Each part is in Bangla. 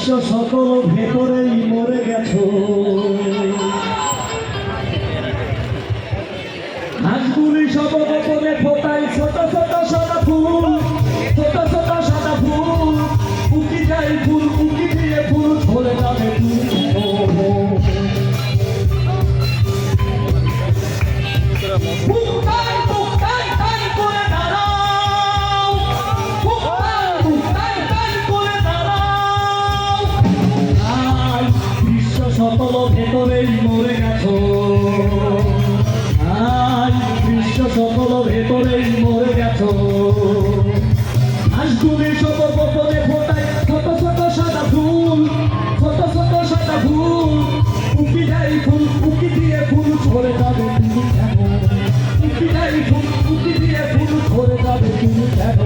সকল ভেতরেই মরে গেছো। হাঁসগুলি সব গোপনে ফোটাই ছোট ছোট সাদা ফুল, ছোট ছোট সাদা ফুল। উকি যায় ফুল, উকি দিয়ে ফুল ঝরে যাবে সকল ভেতরেই মরে গেছো। আজ বিশ্ব সকল ভেতরেই মরে গেছো। হাঁসগুলি সব গোপনে ফোটায় ছোট ছোট সাদা ফুল, ছোট ছোট সাদা ফুল। উকি যায় ফুল, উকি দিয়ে ফুল ঝরে যাবে তুমি কেন? উকি যায় ফুল, উকি দিয়ে ফুল ঝরে যাবে তুমি কেন?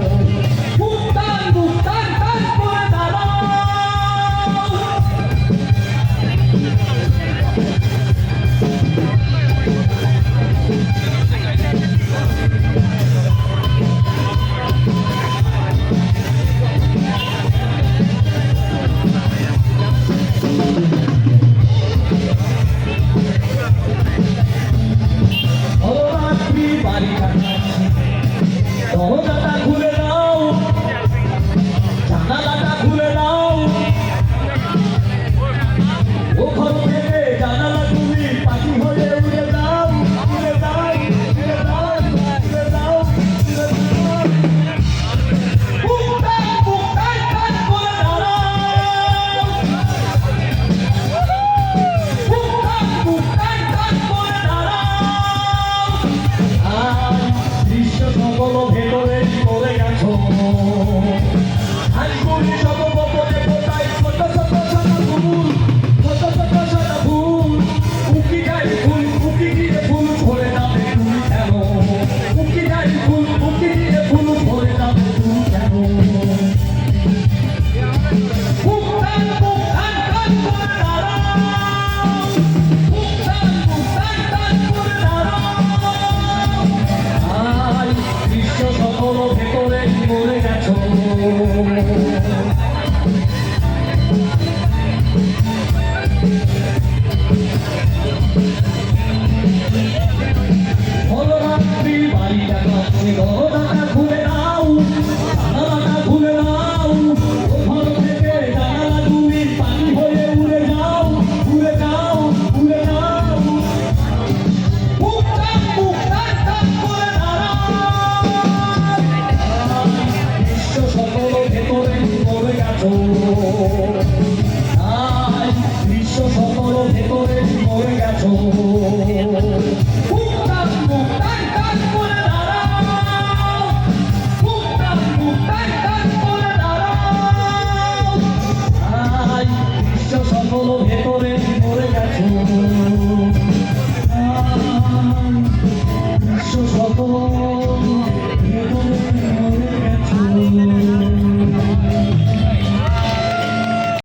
দরজাটা খুলে দাও, জানালাটা খুলে দাও। ও ঘর থেকে জানালা তুমি পাখি হয়ে উড়ে দাও, উড়ে দাও, উড়ে দাও, উড়ে দাও, উড়ে দাও। বুকটান বুকটান টান করে দাঁড়াও, বুকটান বুকটান টান করে দাঁড়াও। বিশ্ব সকল ভেতরে মরে গেছো। হাঁসগুলি সব গোপনে ফোটায় ছোট ছোট সাদা ফুল, ছোট ছোট সাদা ফুল। উকি যায় ফুল, উকি দিয়ে ফুল ঝরে যাবে তুমি কেন? উকি যায় ফুল, উকি দিয়ে ফুল ঝরে যাবে তুমি কেন? বুকটান বুকটান টান করে দাঁড়াও, বুকটান বুকটান টান করে দাঁড়াও। বিশ্ব সকল ভেতরে মরে গেছো। ভোররাত্রি বাড়িটা কাছে, দরজাটা খুলে দাও, জানালাটা খুলে দাও। ঘর থেকে জানালা তুমি পানি হয়ে উড়ে যাও, উড়ে যাও, উড়ে যাও। বুকটান বুকটান টান করে দাঁড়াও। বিশ্ব সকল ভেতরে মরে গেছো।